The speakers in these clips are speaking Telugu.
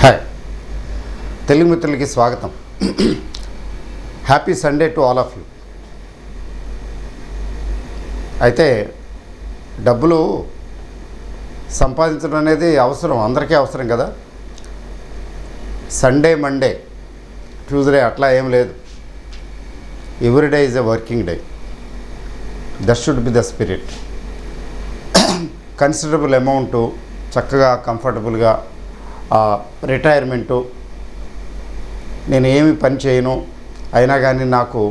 హాయ్ తెలుగు మిత్రులకి స్వాగతం. Happy Sunday to all of you. అయితే డబ్బులు సంపాదించడం అనేది అవసరం, అందరికీ అవసరం కదా. సండే, మండే, ట్యూస్డే అట్లా ఏం లేదు. Everyday is a working day. That should be the spirit. Considerable amount, చక్కగా కంఫర్టబుల్గా రిటైర్మెంటు, నేను ఏమి పని చేయను అయినా కానీ నాకు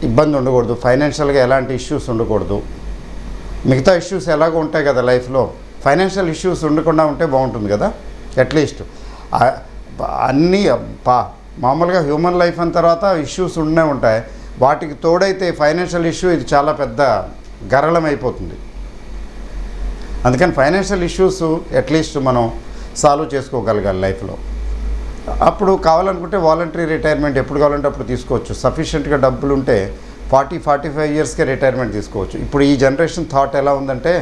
ఇబ్బంది ఉండకూడదు, ఫైనాన్షియల్గా ఎలాంటి ఇష్యూస్ ఉండకూడదు. మిగతా ఇష్యూస్ ఎలాగో ఉంటాయి కదా లైఫ్లో, ఫైనాన్షియల్ ఇష్యూస్ ఉండకుండా ఉంటే బాగుంటుంది కదా. అట్లీస్ట్ అన్నీ మామూలుగా హ్యూమన్ లైఫ్ అన్న తర్వాత ఇష్యూస్ ఉండే ఉంటాయి. వాటికి తోడైతే ఫైనాన్షియల్ ఇష్యూ ఇది చాలా పెద్ద గరళం అయిపోతుంది. అందుకని ఫైనాన్షియల్ ఇష్యూస్ అట్లీస్ట్ మనం సాల్వ్ చేసుకోగలగాలి లైఫ్లో. అప్పుడు కావాలనుకుంటే వాలంటరీ రిటైర్మెంట్ ఎప్పుడు కావాలంటే అప్పుడు తీసుకోవచ్చు. సఫిషియెంట్గా డబ్బులు ఉంటే 40-45 ఇయర్స్కే రిటైర్మెంట్ తీసుకోవచ్చు. ఇప్పుడు ఈ జనరేషన్ థాట్ ఎలా ఉందంటే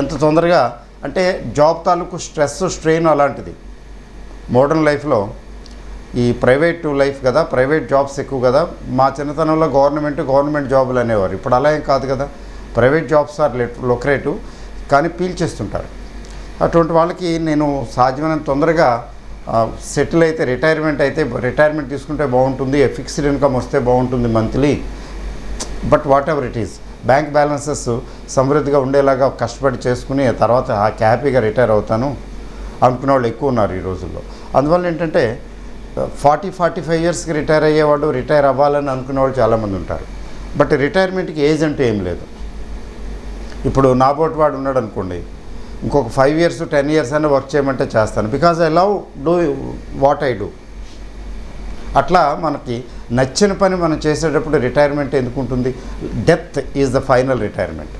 ఎంత తొందరగా అంటే జాబ్ తాలూకు స్ట్రెస్, స్ట్రెయిన్ అలాంటిది. మోడర్న్ లైఫ్లో ఈ ప్రైవేట్ లైఫ్ కదా, ప్రైవేట్ జాబ్స్ ఎక్కువ కదా. మా చిన్నతనంలో గవర్నమెంట్ జాబులు అనేవారు. ఇప్పుడు అలా ఏం కాదు కదా. ప్రైవేట్ జాబ్స్ ఆర్ లొకరేటివ్, కానీ పీల్చేస్తుంటారు. అటువంటి వాళ్ళకి నేను సాధ్యమైనంత తొందరగా సెటిల్ అయితే రిటైర్మెంట్ తీసుకుంటే బాగుంటుంది, ఫిక్స్డ్ ఇన్కమ్ వస్తే బాగుంటుంది monthly. But what ever it is, bank balances సమృద్ధిగా ఉండేలాగా కష్టపడి చేసుకుని తర్వాత హ్యాపీగా రిటైర్ అవుతాను అనుకునే వాళ్ళు ఎక్కువ ఉన్నారు ఈ రోజుల్లో. అందువల్ల ఏంటంటే 40-45 ఇయర్స్కి రిటైర్ అయ్యేవాడు, రిటైర్ అవ్వాలని అనుకునేవాళ్ళు చాలామంది ఉంటారు. బట్ రిటైర్మెంట్కి ఏజ్ అంటే ఏం లేదు. ఇప్పుడు నా బోటి వాడు ఉన్నాడు అనుకోండి, ఇంకొక 5 years 10 years అయినా వర్క్ చేయమంటే చేస్తాను. Because I love do what I do. అట్లా మనకి నచ్చిన పని మనం చేసేటప్పుడు రిటైర్మెంట్ ఎందుకు ఉంటుంది? Death is the final retirement.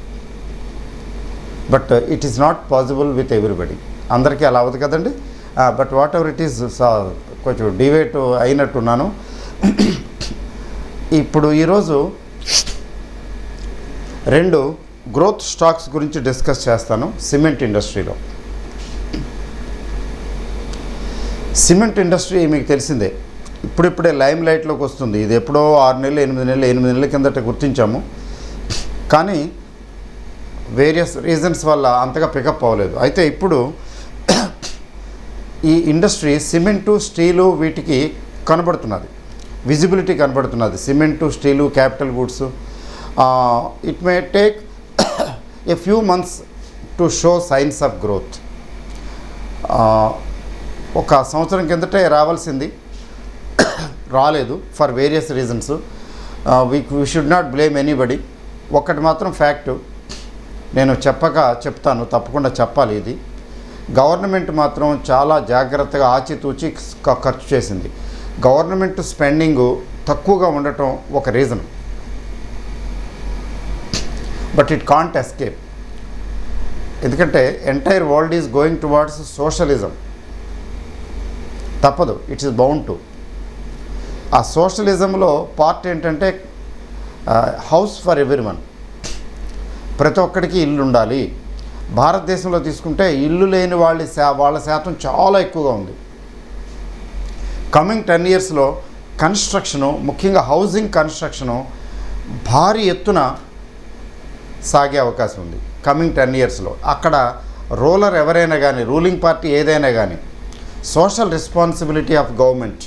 But it is not possible with everybody. అందరికీ అలా అవ్వదు కదండి. But what ever it is, కొంచెం డివేట్ అయినట్టున్నాను. ఇప్పుడు ఈరోజు 2 గ్రోత్ స్టాక్స్ గురించి డిస్కస్ చేస్తాను. సిమెంట్ ఇండస్ట్రీలో, సిమెంట్ ఇండస్ట్రీ మీకు తెలిసిందే, ఇప్పుడిప్పుడే లైమ్ లైట్లోకి వస్తుంది. ఇది ఎప్పుడో 8 నెలల కిందట గుర్తించాము, కానీ వేరియస్ రీజన్స్ వల్ల అంతగా పికప్ అవ్వలేదు. అయితే ఇప్పుడు ఈ ఇండస్ట్రీ సిమెంటు, స్టీలు వీటికి కనబడుతున్నది, విజిబిలిటీ కనబడుతున్నది. Cement, steel, capital goods. It may take a few months to show signs of growth. ఒక సంవత్సరం కిందటే రావాల్సింది, రాలేదు for various reasons. We should not blame anybody. ఒక్కటి మాత్రం ఫ్యాక్టు, నేను చెప్తాను, తప్పకుండా చెప్పాలి. ఇది గవర్నమెంట్ మాత్రం చాలా జాగ్రత్తగా ఆచితూచి ఖర్చు చేసింది. గవర్నమెంట్ స్పెండింగ్ తక్కువగా ఉండటం ఒక reason. But it can't escape. ఎందుకంటే entire world is going towards socialism. తప్పదు, ఇట్ ఈస్ బౌండ్ టు. ఆ సోషలిజంలో పార్ట్ ఏంటంటే హౌస్ ఫర్ ఎవ్రీవన్, ప్రతి ఒక్కడికి ఇల్లు ఉండాలి. భారతదేశంలో తీసుకుంటే ఇల్లు లేని వాళ్ళ శాతం చాలా ఎక్కువగా ఉంది. కమింగ్ 10 yearsలో కన్స్ట్రక్షను, ముఖ్యంగా హౌసింగ్ కన్స్ట్రక్షను భారీ ఎత్తున సాగే అవకాశం ఉంది కమింగ్ 10 yearsలో. అక్కడ రూలర్ ఎవరైనా కానీ, రూలింగ్ పార్టీ ఏదైనా కానీ, సోషల్ రెస్పాన్సిబిలిటీ ఆఫ్ గవర్నమెంట్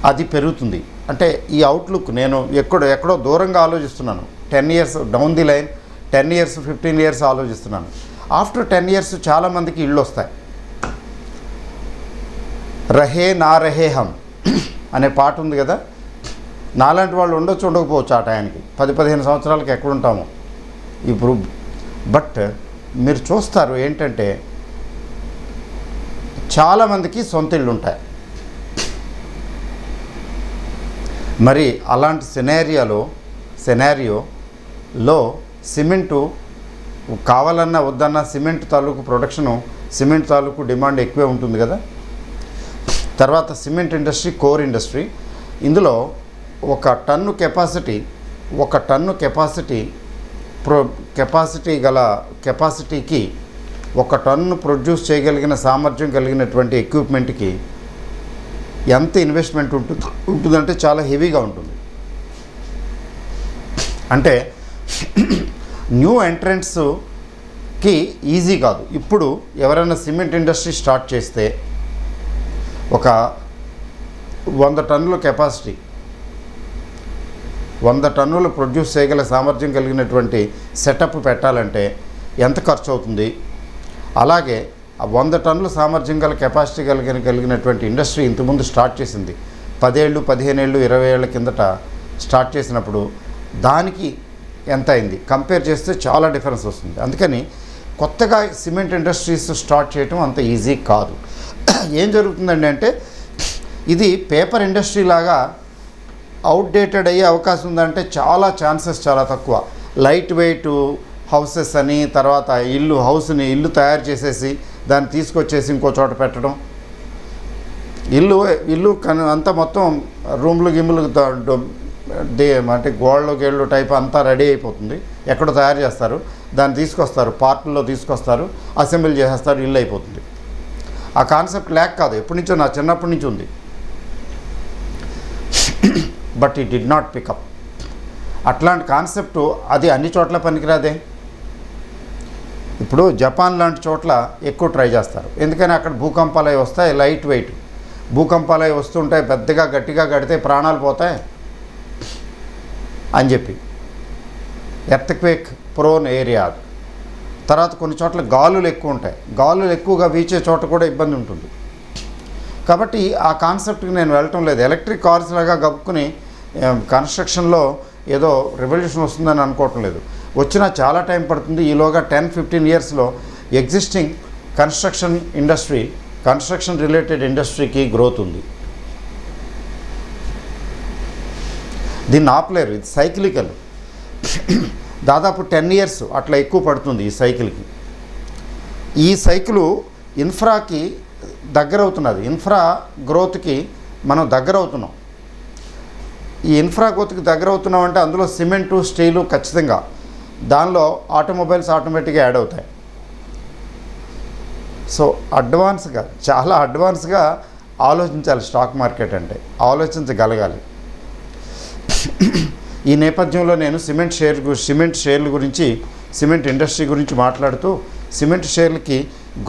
అది పెరుగుతుంది. అంటే ఈ అవుట్లుక్ నేను ఎక్కడో దూరంగా ఆలోచిస్తున్నాను. 10 years down the line, 10 years 15 years ఆలోచిస్తున్నాను. ఆఫ్టర్ 10 years చాలామందికి ఇళ్ళు వస్తాయి. రహే నా రహే హమ్ అనే పాట ఉంది కదా. నాలాంటి వాళ్ళు ఉండకపోవచ్చు ఆ టయానికి, 10-15 సంవత్సరాలకి ఎక్కడుంటాము ఇప్పుడు. బట్ మీరు చూస్తారు ఏంటంటే చాలామందికి సొంత ఇళ్ళు ఉంటాయి. మరి అలాంటి సెనారియోలో సిమెంటు కావాలన్నా వద్దన్నా సిమెంట్ తాలూకు ప్రొడక్షను, సిమెంట్ తాలూకు డిమాండ్ ఎక్కువే ఉంటుంది కదా. తర్వాత సిమెంట్ ఇండస్ట్రీ కోర్ ఇండస్ట్రీ. ఇందులో ఒక టన్ను కెపాసిటీకి 1 టన్ను ప్రొడ్యూస్ చేయగలిగిన సామర్థ్యం కలిగినటువంటి ఎక్విప్మెంట్కి ఎంత ఇన్వెస్ట్మెంట్ ఉంటుందంటే చాలా హెవీగా ఉంటుంది. అంటే న్యూ ఎంట్రెంట్స్కి ఈజీ కాదు. ఇప్పుడు ఎవరైనా సిమెంట్ ఇండస్ట్రీ స్టార్ట్ చేస్తే ఒక 100 టన్నుల కెపాసిటీ, 100 టన్నులు ప్రొడ్యూస్ చేయగల సామర్థ్యం కలిగినటువంటి సెటప్ పెట్టాలంటే ఎంత ఖర్చు అవుతుంది? అలాగే ఆ 100 టన్నుల సామర్థ్యం గల కెపాసిటీ కలిగినటువంటి ఇండస్ట్రీ ఇంతకుముందు స్టార్ట్ చేసింది 10 ఏళ్ళు, 15 ఏళ్ళు, 20 ఏళ్ళ కిందట స్టార్ట్ చేసినప్పుడు దానికి ఎంత అయింది కంపేర్ చేస్తే చాలా డిఫరెన్స్ వస్తుంది. అందుకని కొత్తగా సిమెంట్ ఇండస్ట్రీస్ స్టార్ట్ చేయటం అంత ఈజీ కాదు. ఏం జరుగుతుందండి అంటే ఇది పేపర్ ఇండస్ట్రీ లాగా అవుట్డేటెడ్ అయ్యే అవకాశం ఉందంటే చాలా ఛాన్సెస్ చాలా తక్కువ. లైట్ వెయిట్ హౌసెస్ అని, తర్వాత హౌస్ని ఇల్లు తయారు చేసేసి దాన్ని తీసుకొచ్చేసి ఇంకో చోట పెట్టడం, ఇల్లు అంతా మొత్తం రూమ్లు గిమ్ములు అంటే గోళ్ళు టైప్ అంతా రెడీ అయిపోతుంది. ఎక్కడో తయారు చేస్తారు, దాన్ని తీసుకొస్తారు, పార్కుల్లో తీసుకొస్తారు, అసెంబ్లీ చేసేస్తారు, ఇల్లు అయిపోతుంది. ఆ కాన్సెప్ట్ లేక కాదు, ఎప్పటి నుంచో నా చిన్నప్పటి నుంచి ఉంది. But it did not pickup. అట్లాంటి కాన్సెప్టు అది అన్ని చోట్ల పనికిరాదే. ఇప్పుడు జపాన్ లాంటి చోట్ల ఎక్కువ ట్రై చేస్తారు, ఎందుకని అక్కడ భూకంపాలు అవి వస్తాయి, లైట్ వెయిట్ భూకంపాలు అవి వస్తుంటాయి, పెద్దగా గట్టిగా కడితే ప్రాణాలు పోతాయి అని చెప్పి ఎర్త్క్వేక్ ప్రోన్ ఏరియా. తర్వాత కొన్ని చోట్ల గాలులు ఎక్కువ ఉంటాయి, గాలులు ఎక్కువగా వీచే చోట కూడా ఇబ్బంది ఉంటుంది. కాబట్టి ఆ కాన్సెప్ట్కి నేను వెళ్ళటం లేదు. ఎలక్ట్రిక్ కార్స్ లాగా గబుక్కుని కన్స్ట్రక్షన్లో ఏదో రెవల్యూషన్ వస్తుందని అనుకోవటం లేదు. వచ్చినా చాలా టైం పడుతుంది. ఈలోగా 10-15 ఇయర్స్లో ఎగ్జిస్టింగ్ కన్స్ట్రక్షన్ రిలేటెడ్ ఇండస్ట్రీకి గ్రోత్ ఉంది. దీన్ని ఆపలేరు, ఇది సైక్లికల్. దాదాపు 10 ఇయర్స్ అట్లా ఎక్కువ పడుతుంది ఈ సైకిల్కి. ఈ సైకిలు ఇన్ఫ్రాకి దగ్గర అవుతున్నది. ఇన్ఫ్రా గ్రోత్కి మనం దగ్గర అవుతున్నాం. ఈ ఇన్ఫ్రా గ్రోత్కి దగ్గర అవుతున్నాం అంటే అందులో సిమెంటు, స్టీలు ఖచ్చితంగా, దానిలో ఆటోమొబైల్స్ ఆటోమేటిక్గా యాడ్ అవుతాయి. సో చాలా అడ్వాన్స్గా ఆలోచించాలి స్టాక్ మార్కెట్ అంటే, ఆలోచించగలగాలి. ఈ నేపథ్యంలో నేను సిమెంట్ షేర్ల గురించి, సిమెంట్ ఇండస్ట్రీ గురించి మాట్లాడుతూ, సిమెంట్ షేర్లకి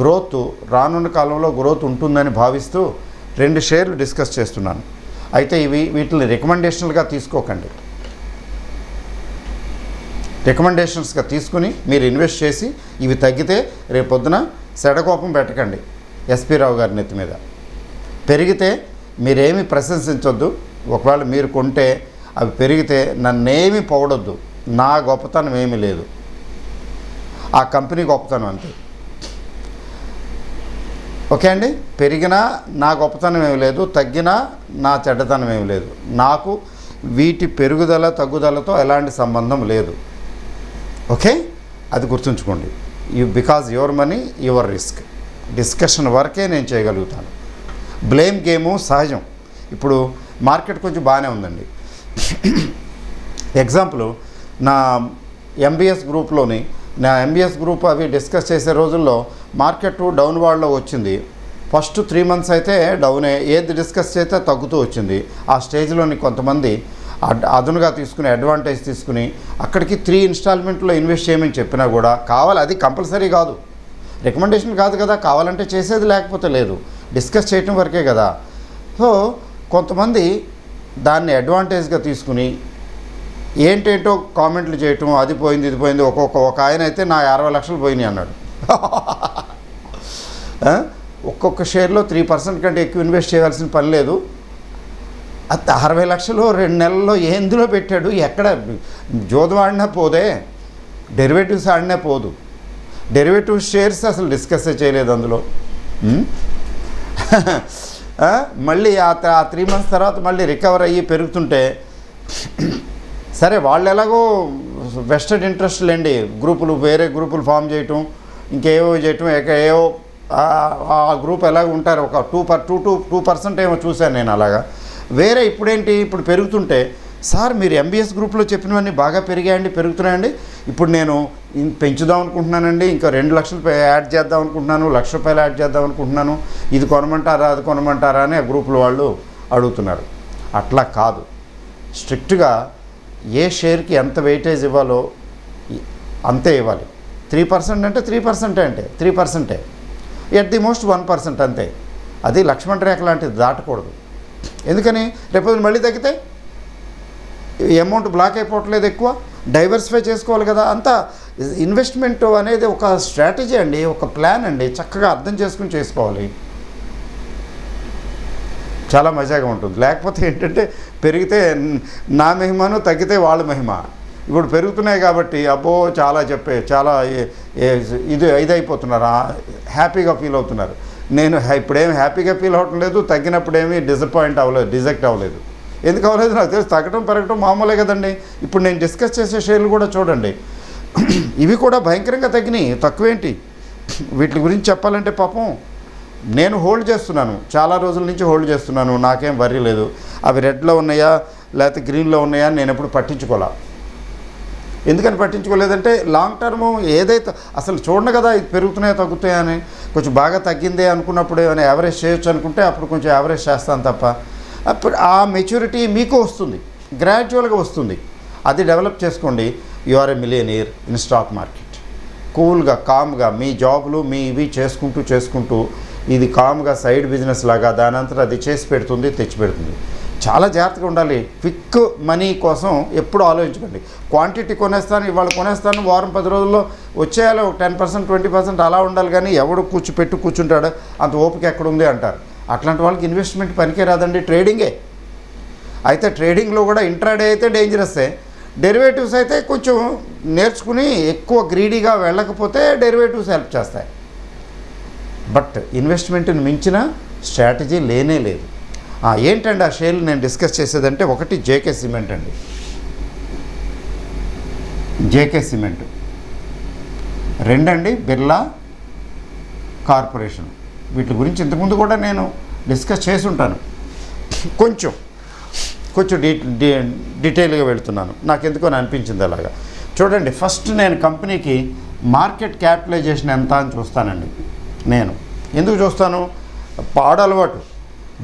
గ్రోత్ రానున్న కాలంలో గ్రోత్ ఉంటుందని భావిస్తూ 2 షేర్లు డిస్కస్ చేస్తున్నాను. అయితే వీటిని రికమెండేషన్లుగా తీసుకోకండి. రికమెండేషన్స్గా తీసుకుని మీరు ఇన్వెస్ట్ చేసి ఇవి తగ్గితే రేపొద్దున సెడకోపం పెట్టకండి ఎస్పీ రావు గారి నెత్తి మీద. పెరిగితే మీరేమీ ప్రశంసించొద్దు. ఒకవేళ మీరు కొంటే అవి పెరిగితే నన్నేమీ పొగడొద్దు. నా గొప్పతనం ఏమీ లేదు, ఆ కంపెనీ గొప్పతనం అంతే. ఓకే అండి. పెరిగినా నా గొప్పతనం ఏమి లేదు, తగ్గినా నా చెడ్డతనం ఏమి లేదు. నాకు వీటి పెరుగుదల తగ్గుదలతో ఎలాంటి సంబంధం లేదు. ఓకే, అది గుర్తుంచుకోండి. Because your money your risk. Discussion వరకే నేను చేయగలుగుతాను. బ్లేమ్ గేము సహజం. ఇప్పుడు మార్కెట్ కొంచెం బాగానే ఉందండి. ఎగ్జాంపుల్, నా ఎంబీఎస్ గ్రూప్ అవి డిస్కస్ చేసే రోజుల్లో మార్కెట్ డౌన్ వార్డ్లో వచ్చింది. ఫస్ట్ 3 months అయితే డౌనే, ఏది డిస్కస్ చేస్తే తగ్గుతూ వచ్చింది. ఆ స్టేజ్లోని కొంతమంది అదనుగా తీసుకుని, అడ్వాంటేజ్ తీసుకుని అక్కడికి 3 ఇన్స్టాల్మెంట్లో ఇన్వెస్ట్ చేయమని చెప్పినా కూడా కావాలి, అది కంపల్సరీ కాదు, రికమెండేషన్ కాదు కదా, కావాలంటే చేసేది, లేకపోతే లేదు, డిస్కస్ చేయటం వరకే కదా. సో కొంతమంది దాన్ని అడ్వాంటేజ్గా తీసుకుని ఏంటేంటో కామెంట్లు చేయటం, అది పోయింది ఇది పోయింది. ఒక ఆయన అయితే నా 60 లక్షలు పోయినాయి అన్నాడు. ఒక్కొక్క షేర్లో 3% కంటే ఎక్కువ ఇన్వెస్ట్ చేయాల్సిన పని లేదు. అది 60 లక్షలు 2 నెలల్లో ఎందులో పెట్టాడు? ఎక్కడ జోదం ఆడినా పోదే, డెరివేటివ్స్ ఆడినా పోదు. డెరివేటివ్ షేర్స్ అసలు డిస్కస్ చేయలేదు అందులో. మళ్ళీ ఆ 3 months తర్వాత మళ్ళీ రికవర్ అయ్యి పెరుగుతుంటే, సరే వాళ్ళు ఎలాగో వెస్టెడ్ ఇంట్రెస్ట్ లేండి, వేరే గ్రూపులు ఫామ్ చేయటం, ఇంకేవో చేయటం, ఏవో ఆ గ్రూప్ ఎలాగ ఉంటారు, ఒక 2% ఏమో చూశాను నేను అలాగా. వేరే ఇప్పుడు పెరుగుతుంటే, సార్ మీరు ఎంబీఎస్ గ్రూప్లో చెప్పినవన్నీ బాగా పెరిగాయండి, పెరుగుతున్నాయండి, ఇప్పుడు నేను పెంచుదాం అనుకుంటున్నానండి, ఇంకా 2 లక్షలు యాడ్ చేద్దాం అనుకుంటున్నాను, ₹1,00,000 యాడ్ చేద్దాం అనుకుంటున్నాను, ఇది కొనమంటారా అది కొనమంటారా అని ఆ గ్రూపుల వాళ్ళు అడుగుతున్నారు. అట్లా కాదు, స్ట్రిక్ట్గా ఏ షేర్కి ఎంత వెయిటేజ్ ఇవ్వాలో అంతే ఇవ్వాలి. 3% అంటే 3% అంటే 3%, ఎట్ ది మోస్ట్ 1% అంతే. అది లక్ష్మణ్ రేఖ లాంటిది దాటకూడదు. ఎందుకని రేపు మళ్ళీ తగ్గితే అమౌంట్ బ్లాక్ అయిపోవట్లేదు, ఎక్కువ డైవర్సిఫై చేసుకోవాలి కదా. అంతా ఇన్వెస్ట్మెంట్ అనేది ఒక స్ట్రాటజీ అండి, ఒక ప్లాన్ అండి, చక్కగా అర్థం చేసుకుని చేసుకోవాలి. చాలా మజాగా ఉంటుంది. లేకపోతే ఏంటంటే పెరిగితే నా మహిమను, తగ్గితే వాళ్ళ మహిమ. ఇప్పుడు పెరుగుతున్నాయి కాబట్టి అబ్బో చాలా ఇదైపోతున్నారు, హ్యాపీగా ఫీల్ అవుతున్నారు. నేను ఇప్పుడేమి హ్యాపీగా ఫీల్ అవ్వటం లేదు, తగ్గినప్పుడేమి డిజెక్ట్ అవ్వలేదు. ఎందుకు అవ్వలేదు నాకు తెలుసు. తగ్గటం పెరగటం మామూలే కదండి. ఇప్పుడు నేను డిస్కస్ చేసే షేర్లు కూడా చూడండి, ఇవి కూడా భయంకరంగా తగ్గినాయి. తక్కువేంటి, వీటి గురించి చెప్పాలంటే పాపం నేను హోల్డ్ చేస్తున్నాను, చాలా రోజుల నుంచి హోల్డ్ చేస్తున్నాను, నాకేం వర్రీ లేదు. అవి రెడ్లో ఉన్నాయా లేకపోతే గ్రీన్లో ఉన్నాయా అని నేను ఎప్పుడు పట్టించుకోలే. ఎందుకని పట్టించుకోలేదంటే లాంగ్ టర్మ్ ఏదైతే అసలు చూడండి కదా, ఇది పెరుగుతున్నాయో తగ్గుతాయా అని. కొంచెం బాగా తగ్గిందే అనుకున్నప్పుడు ఏమైనా యావరేజ్ చేయొచ్చు అనుకుంటే అప్పుడు కొంచెం యావరేజ్ చేస్తాను తప్ప. అప్పుడు ఆ మెచ్యూరిటీ మీకు వస్తుంది, గ్రాడ్యువల్గా వస్తుంది. అది డెవలప్ చేసుకోండి. You are a millionaire in stock market. కూల్గా కామ్గా మీ జాబులు మీ ఇవి చేసుకుంటూ ఇది కామ్గా సైడ్ బిజినెస్ లాగా దానంతట అది చేసి పెడుతుంది, తెచ్చిపెడుతుంది. చాలా జాగ్రత్తగా ఉండాలి. క్విక్ మనీ కోసం ఎప్పుడు ఆలోచించకండి. క్వాంటిటీ కొనేస్తాను, ఇవాళ కొనేస్తాను, వారం 10 రోజుల్లో వచ్చేయాలి, ఒక 10% 20% అలా ఉండాలి. కానీ ఎవడు కూర్చుంటాడు, అంత ఓపిక ఎక్కడుంది అంటారు. అట్లాంటి వాళ్ళకి ఇన్వెస్ట్మెంట్ పనికే రాదండి, ట్రేడింగే. అయితే ట్రేడింగ్లో కూడా ఇంట్రాడే అయితే డేంజరస్సే, డెరివేటివ్స్ అయితే కొంచెం నేర్చుకుని ఎక్కువ గ్రీడీగా వెళ్ళకపోతే డెరివేటివ్స్ హెల్ప్ చేస్తాయి. బట్ ఇన్వెస్ట్మెంట్ని మించిన స్ట్రాటజీ లేనే లేదు. ఏంటండి ఆ షేర్లు నేను డిస్కస్ చేసేదంటే, ఒకటి జేకే సిమెంట్ అండి, జేకే సిమెంట్. 2 అండి బిర్లా కార్పొరేషన్. వీటి గురించి ఇంతకుముందు కూడా నేను డిస్కస్ చేసి ఉంటాను. కొంచెం డీటెయిల్గా వెళ్తున్నాను, నాకు ఎందుకో అనిపించింది అలాగా. చూడండి, ఫస్ట్ నేను కంపెనీకి మార్కెట్ క్యాపిటలైజేషన్ ఎంత అని చూస్తానండి. నేను ఎందుకు చూస్తాను, పాడు అలవాటు,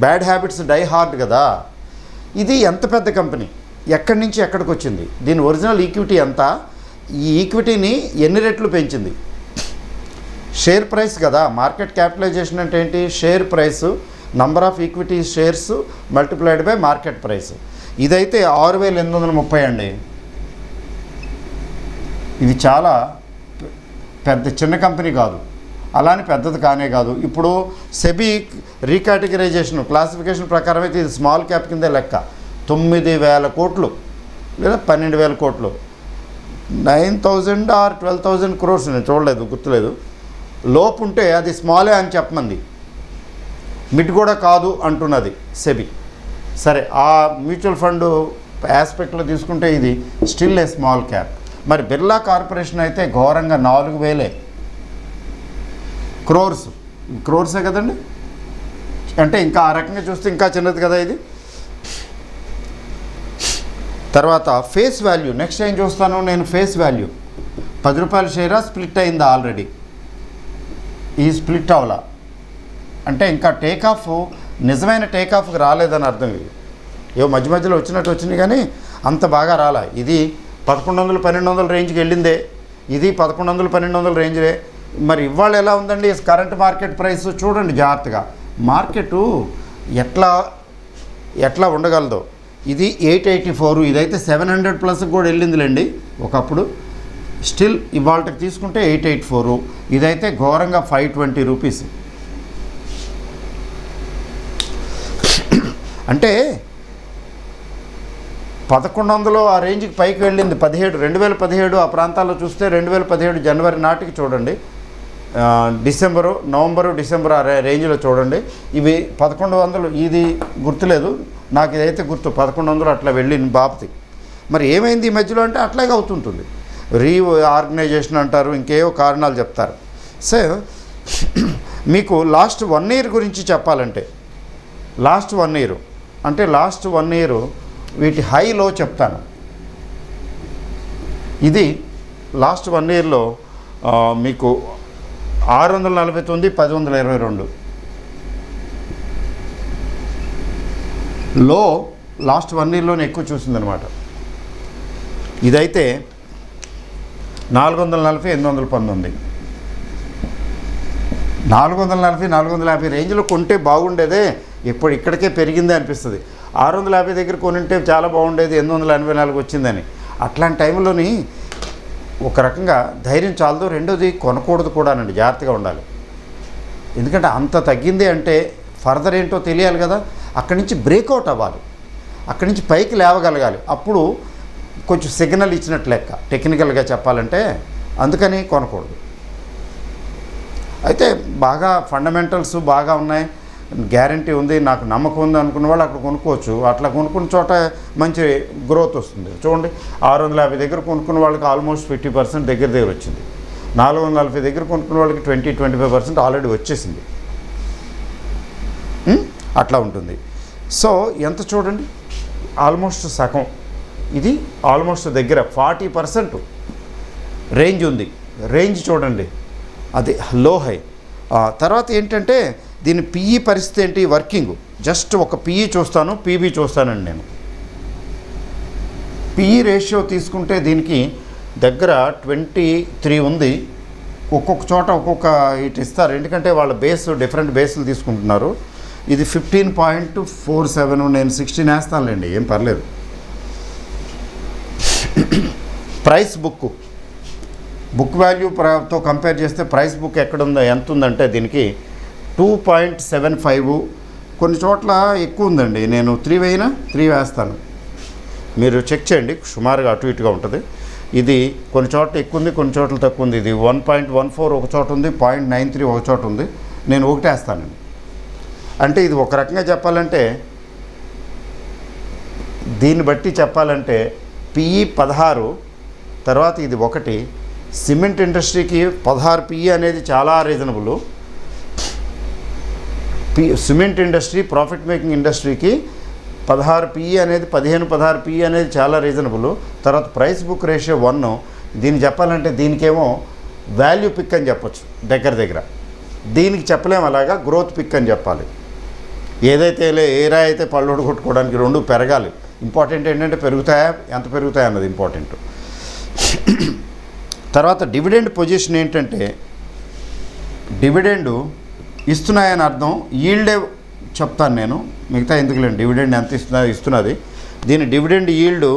బ్యాడ్ హ్యాబిట్స్ డై హార్డ్ కదా. ఇది ఎంత పెద్ద కంపెనీ, ఎక్కడి నుంచి ఎక్కడికి వచ్చింది, దీని ఒరిజినల్ ఈక్విటీ ఎంత, ఈ ఈక్విటీని ఎన్ని రెట్లు పెంచింది, షేర్ ప్రైస్ కదా. మార్కెట్ క్యాపిటలైజేషన్ అంటే ఏంటి, share price, number of equity shares multiplied by market price. ఇదైతే 6,830 అండి. ఇది చాలా పెద్ద చిన్న కంపెనీ కాదు, అలానే పెద్దది కానే కాదు. ఇప్పుడు సెబీ రీకేటగరైజేషన్ క్లాసిఫికేషన్ ప్రకారం అయితే ఇది స్మాల్ క్యాప్ కిందే లెక్క. 9,000 కోట్లు లేదా 12,000 కోట్లు, 9,000 or 12,000 crores, నేను చూడలేదు, గుర్తులేదు. లోపు ఉంటే అది స్మాలే అని చెప్పమంది, మిడ్ కూడా కాదు అంటున్నది సెబీ. సరే, ఆ మ్యూచువల్ ఫండ్ ఆస్పెక్ట్లో తీసుకుంటే ఇది స్టిల్ ఏ స్మాల్ క్యాప్. మరి బిర్లా కార్పొరేషన్ అయితే ఘోరంగా 4,000 క్రోర్సే కదండి. అంటే ఇంకా ఆ రకంగా చూస్తే ఇంకా చిన్నది కదా ఇది. తర్వాత ఫేస్ వాల్యూ, నెక్స్ట్ ఏం చూస్తాను నేను, ఫేస్ వాల్యూ ₹10 షేరా స్ప్లిట్ అయిందా ఆల్రెడీ, ఈ స్ప్లిట్ అవలా అంటే ఇంకా టేకాఫ్, నిజమైన టేకాఫ్కి రాలేదని అర్థం. ఇది ఏవో మధ్యలో వచ్చినాయి కానీ అంత బాగా రాలా. ఇది 1100-1200 రేంజ్కి వెళ్ళిందే, ఇది 1100-1200 రేంజ్లే. మరి ఇవాళ ఎలా ఉందండి కరెంట్ మార్కెట్ ప్రైస్ చూడండి జాగ్రత్తగా. మార్కెటు ఎట్లా ఉండగలదో. ఇది 884, ఇదైతే 700+ కూడా వెళ్ళిందిలేండి ఒకప్పుడు. స్టిల్ ఇవాళకి తీసుకుంటే 884, ఇదైతే ఘోరంగా ₹520. అంటే 1100 ఆ రేంజ్కి పైకి వెళ్ళింది. 2017 ఆ ప్రాంతాల్లో చూస్తే 2017 జనవరి నాటికి చూడండి, నవంబరు-డిసెంబర్ ఆ రేంజ్లో చూడండి. ఇవి 1100, ఇది గుర్తులేదు నాకు, ఇదైతే గుర్తు 1100 అట్లా వెళ్ళింది బాపతి. మరి ఏమైంది ఈ మధ్యలో అంటే అట్లాగే అవుతుంటుంది. రీఆర్గనైజేషన్ అంటారు, ఇంకేవో కారణాలు చెప్తారు. సో మీకు లాస్ట్ 1 year గురించి చెప్పాలంటే, లాస్ట్ 1 year అంటే లాస్ట్ 1 year వీటి హై లో చెప్తాను. ఇది లాస్ట్ 1 ఇయర్లో మీకు 649, 1022 లో లాస్ట్ 1 ఇయర్లోనే ఎక్కువ చూసిందనమాట. ఇదైతే 440, 819, 440, 450 రేంజ్లో కొంటే బాగుండేదే, ఇప్పుడు ఇక్కడికే పెరిగిందే అనిపిస్తుంది. 650 దగ్గర కొనింటే చాలా బాగుండేది, 884 వచ్చిందని. అట్లాంటి టైంలోని ఒక రకంగా ధైర్యం చాలదు. రెండోది కొనకూడదు కూడానండి, జాగ్రత్తగా ఉండాలి. ఎందుకంటే అంత తగ్గింది అంటే ఫర్దర్ ఏంటో తెలియాలి కదా. అక్కడి నుంచి బ్రేక్అవుట్ అవ్వాలి, అక్కడి నుంచి పైకి లేవగలగాలి. అప్పుడు కొంచెం సిగ్నల్ ఇచ్చినట్టు లెక్క టెక్నికల్గా చెప్పాలంటే. అందుకని కొనకూడదు. అయితే బాగా ఫండమెంటల్స్ బాగా ఉన్నాయి, గ్యారంటీ ఉంది, నాకు నమ్మకం ఉంది అనుకున్న వాళ్ళు అక్కడ కొనుక్కోవచ్చు. అట్లా కొనుక్కున్న చోట మంచి గ్రోత్ వస్తుంది. చూడండి, 650 దగ్గర కొనుక్కున్న వాళ్ళకి ఆల్మోస్ట్ 50% దగ్గర వచ్చింది. 440 దగ్గర కొనుక్కున్న వాళ్ళకి 20-25% ఆల్రెడీ వచ్చేసింది. అట్లా ఉంటుంది. సో ఎంత చూడండి, ఆల్మోస్ట్ సగం, ఇది ఆల్మోస్ట్ దగ్గర 40% రేంజ్ ఉంది. రేంజ్ చూడండి, అది లో హై. తర్వాత ఏంటంటే దీని పిఈ పరిస్థితి ఏంటి, వర్కింగ్. జస్ట్ ఒక పిఈ చూస్తాను, పీబీ చూస్తానండి నేను. పిఈ రేషియో తీసుకుంటే దీనికి దగ్గర 23 ఉంది. ఒక్కొక్క చోట ఒక్కొక్క ఇటు ఇస్తారు, ఎందుకంటే వాళ్ళ బేస్ డిఫరెంట్ బేస్లు తీసుకుంటున్నారు. ఇది 15.47, నేను 16 వేస్తానులేండి, ఏం పర్లేదు. ప్రైస్ బుక్ వాల్యూతో కంపేర్ చేస్తే ప్రైస్ బుక్ ఎక్కడుందో ఎంత ఉందంటే దీనికి 2.75. కొన్ని చోట్ల ఎక్కువ ఉందండి. నేను 3 వేస్తాను, మీరు చెక్ చేయండి. సుమారుగా అటు ఇటుగా ఉంటుంది. ఇది కొన్ని చోట్ల ఎక్కువ ఉంది, కొన్ని చోట్ల తక్కువ ఉంది. ఇది 1.14 ఒక చోట ఉంది, 0.93 ఒక చోట ఉంది. నేను 1 వేస్తానండి. అంటే ఇది ఒక రకంగా చెప్పాలంటే, దీన్ని బట్టి చెప్పాలంటే పిఈ 16, తర్వాత ఇది 1. సిమెంట్ ఇండస్ట్రీకి 16 పిఈ అనేది చాలా reasonable. Cement industry, profit making ఇండస్ట్రీకి 16 పిఈ అనేది 15-16 పిఈ అనేది చాలా రీజనబుల్. తర్వాత ప్రైస్ బుక్ రేషియో 1. దీన్ని చెప్పాలంటే దీనికేమో వాల్యూ పిక్ అని చెప్పొచ్చు దగ్గర. దీనికి చెప్పలేము, అలాగా గ్రోత్ పిక్ అని చెప్పాలి. ఏదైతే ఏరా అయితే పళ్ళు కొట్టుకోవడానికి 2 పెరగాలి. ఇంపార్టెంట్ ఏంటంటే పెరుగుతాయా, ఎంత పెరుగుతాయా అన్నది ఇంపార్టెంట్. తర్వాత డివిడెండ్ పొజిషన్ ఏంటంటే, డివిడెండ్ ఇస్తున్నాయని అర్థం. ఈల్డే చెప్తాను నేను, మిగతా ఎందుకులేండి. డివిడెండ్ ఎంత ఇస్తున్నది, దీని డివిడెండ్ ఈల్డ్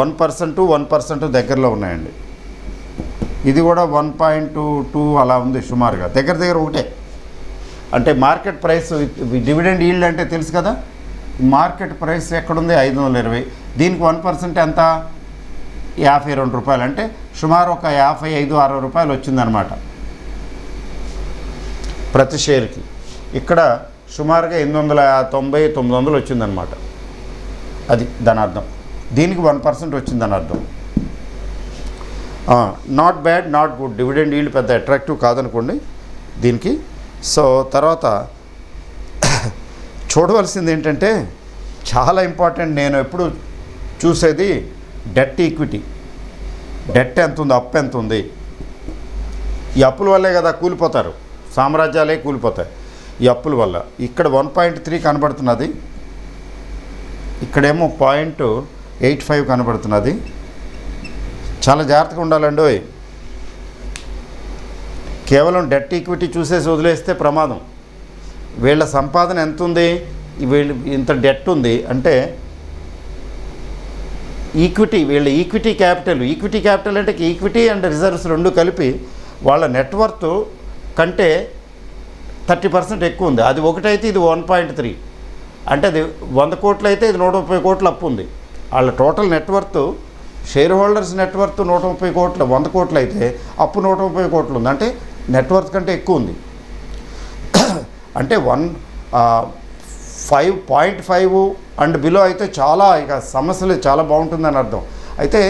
1%, దగ్గరలో ఉన్నాయండి. ఇది కూడా 1.22 అలా ఉంది సుమారుగా, దగ్గర ఒకటే. అంటే మార్కెట్ ప్రైస్, డివిడెండ్ ఈల్డ్ అంటే తెలుసు కదా, మార్కెట్ ప్రైస్ ఎక్కడుంది 520. దీనికి 1% ఎంత, 52 రూపాయలు. అంటే సుమారు ఒక 55-60 రూపాయలు వచ్చిందనమాట ప్రతి షేర్కి. ఇక్కడ సుమారుగా 890-900 వచ్చిందనమాట. అది దాని అర్థం. దీనికి 1% వచ్చిందని అర్థం. Not bad, not good. Dividend yield పెద్ద అట్రాక్టివ్ కాదనుకోండి దీనికి. సో తర్వాత చూడవలసింది ఏంటంటే, చాలా ఇంపార్టెంట్, నేను ఎప్పుడు చూసేది డెట్ ఈక్విటీ. డెట్ ఎంత ఉంది, అప్పు ఎంత ఉంది. ఈ అప్పుల వల్లే కదా కూలిపోతారు, సామ్రాజ్యాలే కూలిపోతాయి ఈ అప్పుల వల్ల. ఇక్కడ 1.3 కనబడుతున్నది, ఇక్కడేమో 0.85 కనబడుతున్నది. చాలా జాగ్రత్తగా ఉండాలండి. కేవలం డెట్ ఈక్విటీ చూసేసి వదిలేస్తే ప్రమాదం. వీళ్ళ సంపాదన ఎంత ఉంది, వీళ్ళు ఇంత డెట్ ఉంది అంటే వీళ్ళ ఈక్విటీ క్యాపిటల్ అంటే ఈక్విటీ అండ్ రిజర్వ్స్ 2 కలిపి వాళ్ళ నెట్వర్త్ కంటే 30% ఎక్కువ ఉంది. అది ఒకటైతే ఇది 1.3, అంటే అది 100 కోట్లు అయితే ఇది 130 కోట్ల అప్పు ఉంది. వాళ్ళ total net worth, share holders net worth 130 కోట్లు, 100 కోట్లు అయితే అప్పు 130 కోట్లు ఉంది. అంటే నెట్వర్త్ కంటే ఎక్కువ ఉంది. అంటే 5.5 అండ్ బిలో అయితే చాలా ఇక సమస్యలు చాలా బాగుంటుందని అర్థం. అయితే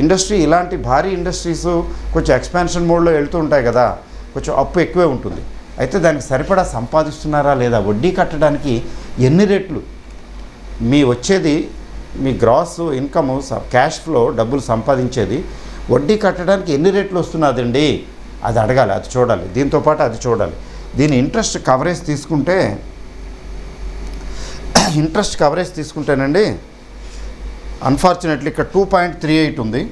ఇండస్ట్రీ, ఇలాంటి భారీ ఇండస్ట్రీస్ కొంచెం ఎక్స్పాన్షన్ మోడ్లో వెళ్తూ ఉంటాయి కదా, కొంచెం అప్పు ఎక్కువే ఉంటుంది. అయితే దానికి సరిపడా సంపాదిస్తున్నారా లేదా, వడ్డీ కట్టడానికి ఎన్ని రెట్లు మీ వచ్చేది, మీ గ్రాస్ ఇన్కమ్, క్యాష్ ఫ్లో, డబ్బులు సంపాదించేది వడ్డీ కట్టడానికి ఎన్ని రేట్లు వస్తున్నదండి అది అడగాలి, అది చూడాలి, దీంతోపాటు అది చూడాలి. దీని ఇంట్రెస్ట్ కవరేజ్ తీసుకుంటేనండి అన్ఫార్చునేట్లీ ఇక్కడ 2.38 ఉంది,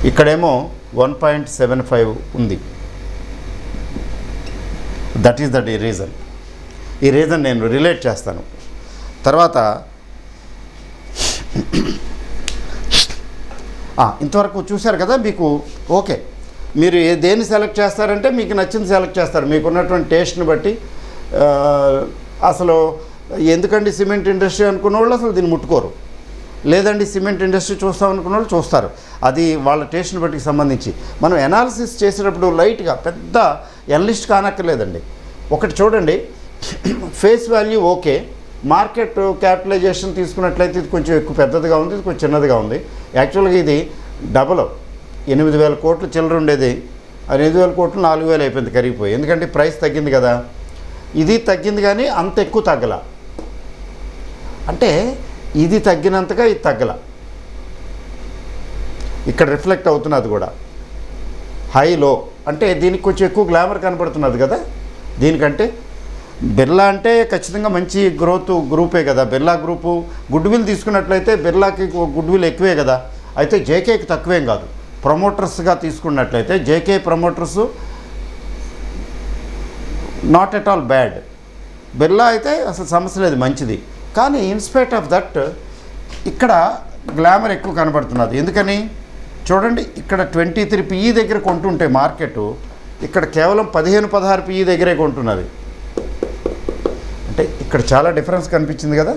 ఇక్కడేమో 1.75 ఉంది. That is the reason. ఈ రీజన్ నేను రిలేట్ చేస్తాను తర్వాత. ఇంతవరకు చూశారు కదా, మీకు ఓకే. మీరు దేన్ని సెలెక్ట్ చేస్తారంటే మీకు నచ్చింది సెలెక్ట్ చేస్తారు, మీకున్నటువంటి టేస్ట్ని బట్టి. అసలు ఎందుకండి సిమెంట్ ఇండస్ట్రీ అనుకున్న వాళ్ళు అసలు దీన్ని ముట్టుకోరు, లేదండి సిమెంట్ ఇండస్ట్రీ చూస్తాం అనుకున్న వాళ్ళు చూస్తారు. అది వాళ్ళ టేస్ట్ని బట్టి సంబంధించి. మనం ఎనాలిసిస్ చేసేటప్పుడు లైట్గా పెద్ద ఎనలిస్ట్ కానక్కర్లేదండి. ఒకటి చూడండి, face value okay, market capitalization తీసుకున్నట్లయితే ఇది కొంచెం ఎక్కువ పెద్దదిగా ఉంది, ఇది కొంచెం చిన్నదిగా ఉంది. యాక్చువల్గా ఇది డబల్ 8,000 కోట్లు చిల్లర ఉండేది, 8,000 కోట్లు 4,000 అయిపోయింది కరిగిపోయి, ఎందుకంటే ప్రైస్ తగ్గింది కదా. ఇది తగ్గింది కానీ అంత ఎక్కువ తగ్గల, అంటే ఇది తగ్గినంతగా ఇది తగ్గల. ఇక్కడ రిఫ్లెక్ట్ అవుతున్నది కూడా హై లో, అంటే దీనికి కొంచెం ఎక్కువ గ్లామర్ కనపడుతున్నది కదా దీనికంటే. బిర్లా అంటే ఖచ్చితంగా మంచి గ్రూపే కదా, బిర్లా గ్రూపు. గుడ్ విల్ తీసుకున్నట్లయితే బిర్లాకి గుడ్ విల్ ఎక్కువే కదా, అయితే జేకేకి తక్కువేం కాదు. ప్రమోటర్స్గా తీసుకున్నట్లయితే JK promoters not at all bad. Birla అయితే అసలు సమస్య లేదు, మంచిది. కానీ ఇన్స్పైట్ ఆఫ్ దట్ ఇక్కడ గ్లామర్ ఎక్కువ కనబడుతున్నది. ఎందుకని చూడండి, ఇక్కడ 23 PE దగ్గర కొంటుంటే మార్కెట్, ఇక్కడ కేవలం 15-16 PE దగ్గరే కొంటున్నది. అంటే ఇక్కడ చాలా డిఫరెన్స్ కనిపించింది కదా.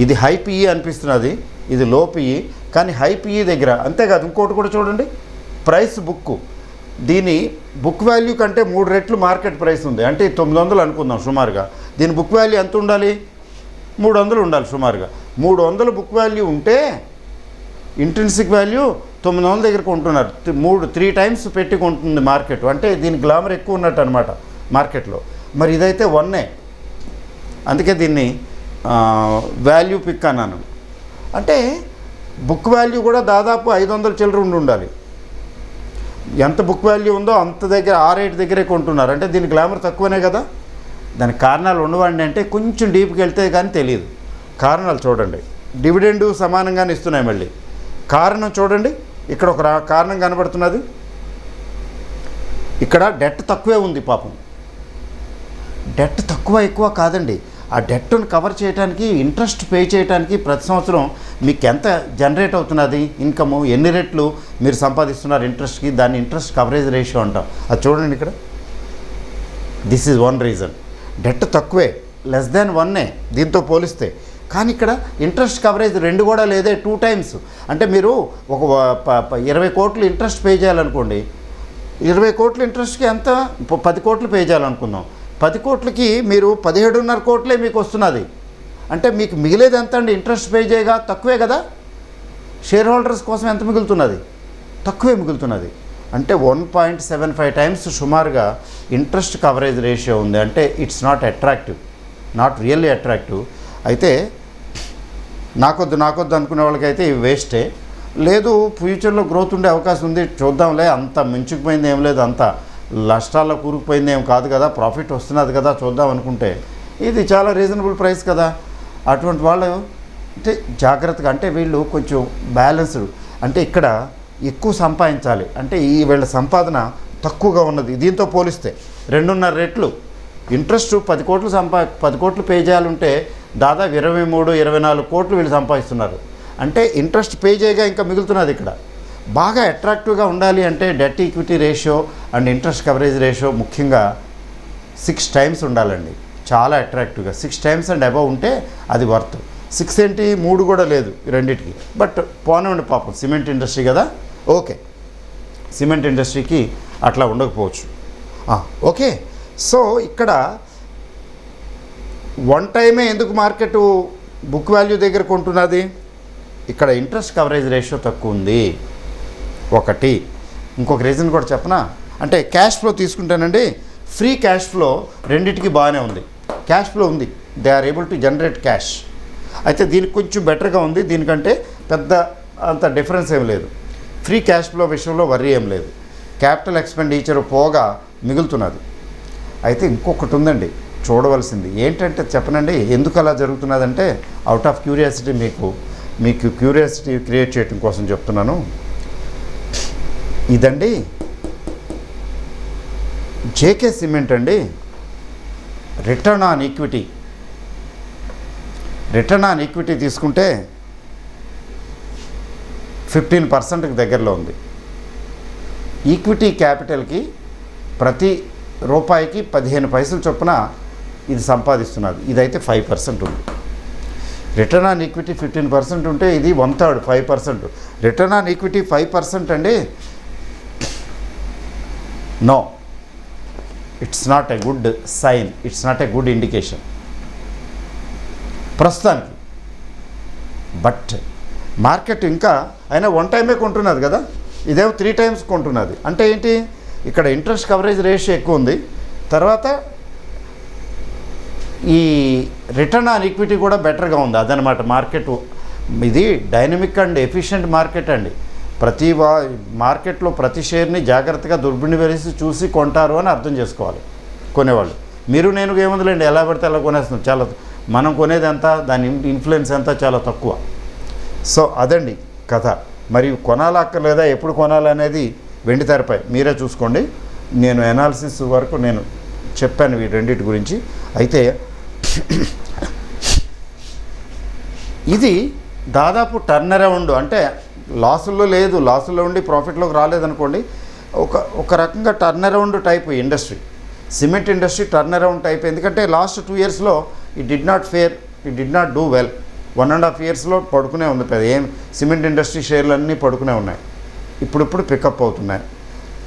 ఇది హై PE అనిపిస్తున్నది, ఇది లో PE, కానీ హై PE దగ్గర. అంతేకాదు ఇంకోటి కూడా చూడండి, ప్రైస్ బుక్, దీని బుక్ వాల్యూ కంటే 3 రెట్లు మార్కెట్ ప్రైస్ ఉంది. అంటే 900 అనుకుందాం సుమారుగా. దీని బుక్ వాల్యూ ఎంత ఉండాలి? 300 ఉండాలి సుమారుగా. 300 బుక్ వాల్యూ ఉంటే ఇంట్రిన్సిక్ వాల్యూ 900 దగ్గర కొంటున్నారు. 3 టైమ్స్ పెట్టి కొంటుంది మార్కెట్. అంటే దీని గ్లామర్ ఎక్కువ ఉన్నట్టు అనమాట మార్కెట్లో. మరి ఇదైతే 1. అందుకే దీన్ని వాల్యూ పిక్ అన్నాను. అంటే బుక్ వాల్యూ కూడా దాదాపు 500 చిల్లర ఉండాలి. ఎంత బుక్ వాల్యూ ఉందో అంత దగ్గర ఆ రేట్ దగ్గరే కొంటున్నారు. అంటే దీని గ్లామర్ తక్కువనే కదా. దానికి కారణాలు ఉండవండి అంటే కొంచెం డీప్కి వెళ్తే కానీ తెలియదు. కారణాలు చూడండి, డివిడెండు సమానంగానే ఇస్తున్నాయి. మళ్ళీ కారణం చూడండి, ఇక్కడ ఒక కారణం కనబడుతున్నది. ఇక్కడ డెట్ తక్కువే ఉంది పాపం. డెట్ తక్కువ ఎక్కువ కాదండి, ఆ డెట్ను కవర్ చేయడానికి, ఇంట్రెస్ట్ పే చేయడానికి ప్రతి సంవత్సరం మీకు ఎంత జనరేట్ అవుతున్నది ఇన్కము, ఎన్ని రెట్లు మీరు సంపాదిస్తున్నారు ఇంట్రెస్ట్కి, దాన్ని ఇంట్రెస్ట్ కవరేజ్ రేషియో అంటాం. అది చూడండి ఇక్కడ. This is one reason. Debt తక్కువే, లెస్ దాన్ 1 దీంతో పోలిస్తే. కానీ ఇక్కడ ఇంట్రెస్ట్ కవరేజ్ 2 కూడా లేదే, 2 టైమ్స్. అంటే మీరు ఒక 20 కోట్లు ఇంట్రెస్ట్ పే చేయాలనుకోండి, 20 కోట్ల ఇంట్రెస్ట్కి ఎంత 10 కోట్లు పే చేయాలనుకుందాం. 10 కోట్లకి మీరు 17.5 కోట్లే మీకు వస్తున్నది. అంటే మీకు మిగిలేది ఎంత అండి? ఇంట్రెస్ట్ పే చేయగా తక్కువే కదా. షేర్ హోల్డర్స్ కోసం ఎంత మిగులుతున్నది? తక్కువే మిగులుతున్నది. అంటే 1.75 టైమ్స్ సుమారుగా ఇంట్రెస్ట్ కవరేజ్ రేషియో ఉంది. అంటే it's not attractive, not really attractive. అయితే నాకొద్దు అనుకునే వాళ్ళకైతే ఇవి వేస్టే. లేదు ఫ్యూచర్లో గ్రోత్ ఉండే అవకాశం ఉంది, చూద్దాంలే, అంత మించుకుపోయింది ఏం లేదు, అంత నష్టాల్లో కూరుకుపోయింది ఏం కాదు కదా, ప్రాఫిట్ వస్తున్నది కదా, చూద్దాం అనుకుంటే ఇది చాలా రీజనబుల్ ప్రైస్ కదా. అటువంటి వాళ్ళు అంటే జాగ్రత్తగా, అంటే వీళ్ళు కొంచెం బ్యాలెన్స్డ్, అంటే ఇక్కడ ఎక్కువ సంపాదించాలి. అంటే ఈ వీళ్ళ సంపాదన తక్కువగా ఉన్నది దీంతో పోలిస్తే 2.5 రెట్లు. ఇంట్రెస్ట్ 10 కోట్లు 10 కోట్లు పే చేయాలంటే దాదాపు 23-24 కోట్లు వీళ్ళు సంపాదిస్తున్నారు. అంటే ఇంట్రెస్ట్ పే చేయగా ఇంకా మిగులుతున్నది. ఇక్కడ బాగా అట్రాక్టివ్గా ఉండాలి అంటే debt equity ratio and interest coverage ratio ముఖ్యంగా 6 టైమ్స్ ఉండాలండి. చాలా అట్రాక్టివ్గా 6 టైమ్స్ అండ్ అబవ్ ఉంటే అది వర్త్. 6 ఏంటి, 3 కూడా లేదు రెండింటికి. బట్ పోనివ్వండి పాపం, సిమెంట్ ఇండస్ట్రీ కదా. ఓకే, సిమెంట్ ఇండస్ట్రీకి అట్లా ఉండకపోవచ్చు. ఓకే, సో ఇక్కడ 1 టైమే ఎందుకు మార్కెట్ బుక్ వాల్యూ దగ్గర కొంటున్నది? ఇక్కడ ఇంట్రెస్ట్ కవరేజ్ రేషియో తక్కువ ఉంది ఒకటి. ఇంకొక రీజన్ కూడా చెప్పనా, అంటే క్యాష్ ఫ్లో తీసుకుంటానండి. ఫ్రీ క్యాష్ ఫ్లో రెండింటికి బాగానే ఉంది. క్యాష్ ఫ్లో ఉంది, they are able to generate cash. అయితే దీనికి కొంచెం బెటర్గా ఉంది, దీనికంటే పెద్ద అంత డిఫరెన్స్ ఏం లేదు. ఫ్రీ క్యాష్ ఫ్లో విషయంలో వర్రీ ఏం లేదు, క్యాపిటల్ ఎక్స్పెండిచర్ పోగా మిగులుతున్నది. అయితే ఇంకొకటి ఉందండి చూడవలసింది, ఏంటంటే చెప్పనండి ఎందుకు అలా జరుగుతున్నదంటే అవుట్ ఆఫ్ క్యూరియాసిటీ, మీకు క్యూరియాసిటీ క్రియేట్ చేయడం కోసం చెప్తున్నాను. ఇదండి జేకే సిమెంట్ అండి, రిటర్న్ ఆన్ ఈక్విటీ తీసుకుంటే 15%కి దగ్గరలో ఉంది. ఈక్విటీ క్యాపిటల్కి ప్రతి రూపాయికి 15 పైసలు చొప్పున ఇది సంపాదిస్తున్నది. ఇదైతే 5% ఉంది. రిటర్న్ ఆన్ ఈక్విటీ 15% ఉంటే ఇది 1/3 5%. రిటర్న్ ఆన్ ఈక్విటీ 5% అండి, no, it's not a good sign, it's not a good indication ప్రస్తుతానికి. బట్ మార్కెట్ ఇంకా అయినా 1 టైమే కొంటున్నది కదా, ఇదేమో 3 టైమ్స్ కొంటున్నది. అంటే ఏంటి, ఇక్కడ ఇంట్రెస్ట్ కవరేజ్ రేషియో ఎక్కువ ఉంది, తర్వాత ఈ రిటర్న్ ఆన్ ఈక్విటీ కూడా బెటర్గా ఉంది. అదనమాట మార్కెట్. ఇది డైనమిక్ అండ్ ఎఫిషియెంట్ మార్కెట్ అండి. మార్కెట్లో ప్రతి షేర్ని జాగ్రత్తగా దుర్వినియోగం చూసి కొంటారు అని అర్థం చేసుకోవాలి కొనేవాళ్ళు. మీరు నేను ఏముందిలేండి, ఎలా పడితే అలా కొనేస్తున్నాం. చాలా మనం కొనేది ఎంత, దాని ఇన్ఫ్లుయెన్స్ ఎంత చాలా తక్కువ. సో అదండి కథ. మరి కొనాలక్కర్లేదా, ఎప్పుడు కొనాలనేది వెండి తెరపై మీరే చూసుకోండి. నేను అనాలిసిస్ వరకు నేను చెప్పాను ఈ రెండింటి గురించి. అయితే ఇది దాదాపు టర్న్ అరౌండ్, అంటే లాసుల్లో లేదు, లాసుల్లో ఉండి ప్రాఫిట్లోకి రాలేదనుకోండి, ఒక రకంగా turn around type industry, cement industry turn around type. ఎందుకంటే లాస్ట్ 2 ఇయర్స్లో it did not do well. 1.5 ఇయర్స్లో పడుకునే ఉంది. ఏం సిమెంట్ ఇండస్ట్రీ షేర్లు అన్నీ పడుకునే ఉన్నాయి. ఇప్పుడు పికప్ అవుతున్నాయి.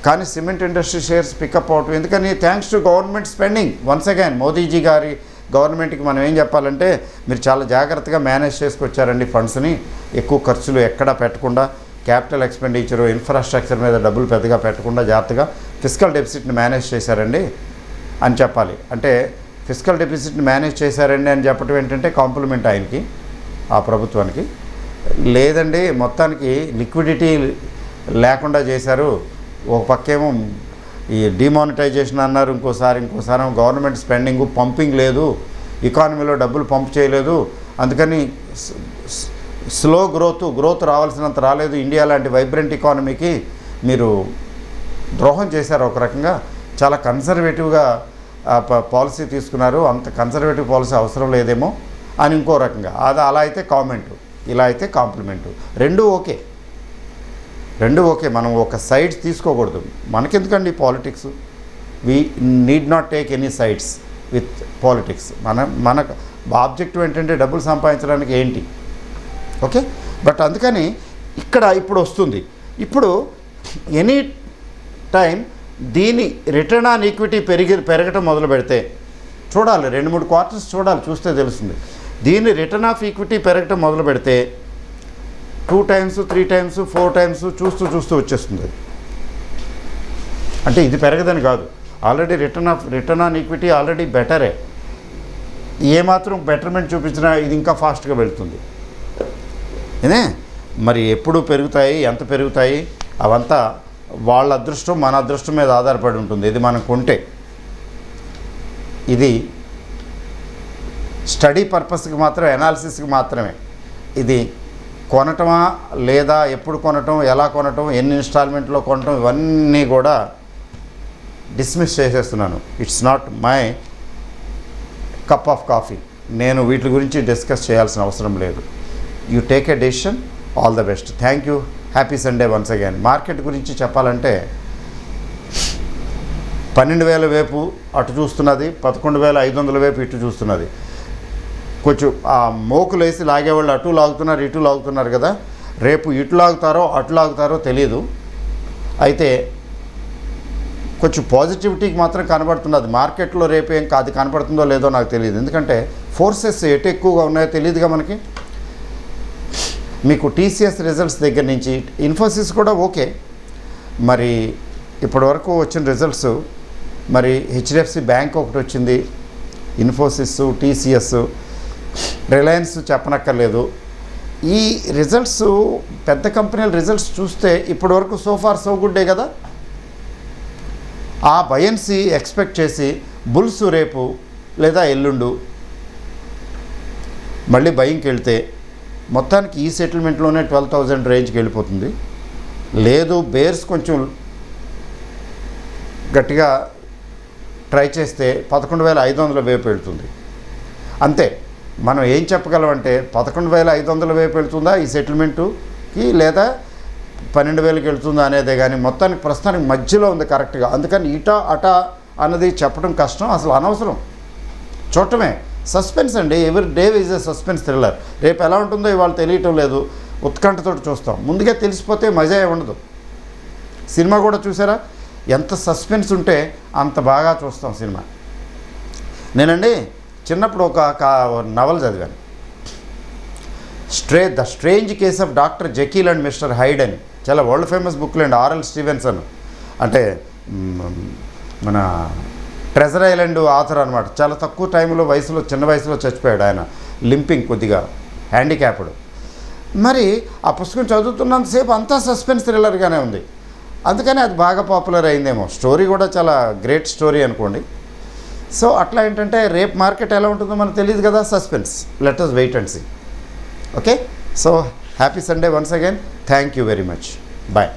కానీ సిమెంట్ ఇండస్ట్రీ షేర్స్ పికప్ అవటం ఎందుకని, thanks to government spending. Once again Modiji గారి గవర్నమెంట్కి మనం ఏం చెప్పాలంటే, మీరు చాలా జాగ్రత్తగా మేనేజ్ చేసుకొచ్చారండి ఫండ్స్ని. ఎక్కువ ఖర్చులు ఎక్కడా పెట్టకుండా, క్యాపిటల్ ఎక్స్పెండిచరు ఇన్ఫ్రాస్ట్రక్చర్ మీద డబ్బులు పెద్దగా పెట్టకుండా జాగ్రత్తగా ఫిస్కల్ డెఫిసిట్ని మేనేజ్ చేశారండి అని చెప్పాలి. అంటే ఫిస్కల్ డెఫిసిట్ని మేనేజ్ చేశారండి అని చెప్పడం ఏంటంటే కాంప్లిమెంట్ ఆయనకి, ఆ ప్రభుత్వానికి. లేదండి మొత్తానికి లిక్విడిటీ లేకుండా చేశారు. ఒక పక్కేమో ఈ డిమానిటైజేషన్ అన్నారు, ఇంకోసారి గవర్నమెంట్ స్పెండింగ్ పంపింగ్ లేదు, ఎకానమీలో డబ్బులు పంప్ చేయలేదు, అందుకని స్లో గ్రోత్ రావాల్సినంత రాలేదు. ఇండియా లాంటి వైబ్రెంట్ ఎకానమీకి మీరు ద్రోహం చేశారు. ఒక రకంగా చాలా కన్సర్వేటివ్గా పాలసీ తీసుకున్నారు, అంత కన్సర్వేటివ్ పాలసీ అవసరం లేదేమో అని ఇంకో రకంగా. అలా అయితే కామెంటు, ఇలా అయితే కాంప్లిమెంటు, రెండూ ఓకే. మనం ఒక సైడ్స్ తీసుకోకూడదు. మనకెందుకండి politics, we need not take any sides with politics. మన ఆబ్జెక్టివ్ ఏంటంటే డబ్బులు సంపాదించడానికి ఏంటి, ఓకే. బట్ అందుకని ఇప్పుడు వస్తుంది. ఇప్పుడు ఎనీ టైం దీని రిటర్న్ ఆన్ ఈక్విటీ పెరగటం మొదలు పెడితే చూడాలి, 2-3 క్వార్టర్స్ చూడాలి, చూస్తే తెలుస్తుంది. దీని రిటర్న్ ఆఫ్ ఈక్విటీ పెరగటం మొదలు పెడితే 2 టైమ్స్ 3 టైమ్స్ 4 టైమ్స్ చూస్తూ వచ్చేస్తుంది. అంటే ఇది పెరగదని కాదు, already return on equity already బెటరే. ఏమాత్రం బెటర్మెంట్ చూపించినా ఇది ఇంకా ఫాస్ట్గా వెళ్తుంది. మరి ఎప్పుడు పెరుగుతాయి, ఎంత పెరుగుతాయి, అవంతా వాళ్ళ అదృష్టం మన అదృష్టం మీద ఆధారపడి ఉంటుంది. ఇది మనం కొంటే, ఇది స్టడీ పర్పస్కి మాత్రం, అనాలిసిస్కి మాత్రమే. ఇది కొనటమా లేదా, ఎప్పుడు కొనటం, ఎలా కొనటం, ఎన్ని ఇన్స్టాల్మెంట్లో కొనటం, ఇవన్నీ కూడా డిస్మిస్ చేసేస్తున్నాను. It's not my cup of coffee. నేను వీటి గురించి డిస్కస్ చేయాల్సిన అవసరం లేదు. You take a decision. All the best. Thank you. Happy Sunday once again. Market గురించి చెప్పాలంటే 12,000 వైపు అటు చూస్తున్నది, 11,500 వైపు ఇటు చూస్తున్నది. కొంచెం ఆ మోకులు వేసి లాగేవాళ్ళు అటు లాగుతున్నారు, ఇటు లాగుతున్నారు కదా. రేపు ఇటు లాగుతారో అటు లాగుతారో తెలియదు. అయితే కొంచెం పాజిటివిటీకి మాత్రం కనబడుతున్నది మార్కెట్లో. రేపు అది కనపడుతుందో లేదో నాకు తెలియదు, ఎందుకంటే ఫోర్సెస్ ఎటు ఎక్కువగా ఉన్నాయో తెలియదుగా మనకి. మీకు టీసీఎస్ రిజల్ట్స్ దగ్గర నుంచి ఇన్ఫోసిస్ కూడా ఓకే. మరి ఇప్పటివరకు వచ్చిన రిజల్ట్స్, మరి హెచ్డిఎఫ్సి బ్యాంక్ ఒకటి వచ్చింది, ఇన్ఫోసిస్, టీసీఎస్, రిలయన్స్ చెప్పనక్కర్లేదు. ఈ రిజల్ట్స్ పెద్ద కంపెనీల రిజల్ట్స్ చూస్తే ఇప్పటివరకు సో ఫార్ సో గుడ్డే కదా. ఆ బయన్సీ ఎక్స్పెక్ట్ చేసి బుల్స్ రేపు లేదా ఎల్లుండు మళ్ళీ బయింగ్కి వెళ్తే మొత్తానికి ఈ సెటిల్మెంట్లోనే 12,000 రేంజ్కి వెళ్ళిపోతుంది. లేదు బేర్స్ కొంచెం గట్టిగా ట్రై చేస్తే 11,500 వైపు వెళ్తుంది. అంతే. మనం ఏం చెప్పగలమంటే 11,500 వైపు వెళ్తుందా ఈ సెటిల్మెంటుకి, లేదా 12,000కి వెళ్తుందా అనేదే. కానీ మొత్తానికి ప్రస్తుతానికి మధ్యలో ఉంది కరెక్ట్గా. అందుకని ఇటా అటా అన్నది చెప్పడం కష్టం, అసలు అనవసరం. చూడటమే సస్పెన్స్ అండి. ఎవరి day is a suspense thriller. రేపు ఎలా ఉంటుందో ఇవాళ తెలియటం లేదు, ఉత్కంఠతో చూస్తాం. ముందుగా తెలిసిపోతే మజా ఉండదు. సినిమా కూడా చూసారా, ఎంత సస్పెన్స్ ఉంటే అంత బాగా చూస్తాం సినిమా. నేనండి చిన్నప్పుడు ఒక నవల చదివాను, the strange case of doctor Jekyll and mister Hyde అని. చాలా వరల్డ్ ఫేమస్ బుక్లు అండి. ఆర్ఎల్ స్టీవెన్సన్ అంటే మన ట్రెజర్ ఐలాండ్ ఆథర్ అనమాట. చాలా తక్కువ టైంలో చిన్న వయసులో చచ్చిపోయాడు ఆయన, లింపింగ్, కొద్దిగా హ్యాండిక్యాప్డ్. మరి ఆ పుస్తకం చదువుతున్నంతసేపు అంతా సస్పెన్స్ థ్రిల్లర్గానే ఉంది. అందుకని అది బాగా పాపులర్ అయిందేమో. స్టోరీ కూడా చాలా గ్రేట్ స్టోరీ అనుకోండి. సో అట్లా ఏంటంటే రేపు మార్కెట్ ఎలా ఉంటుందో మనకు తెలియదు కదా, suspense. Let us wait and see. Okay, so happy Sunday once again. Thank you very much. Bye.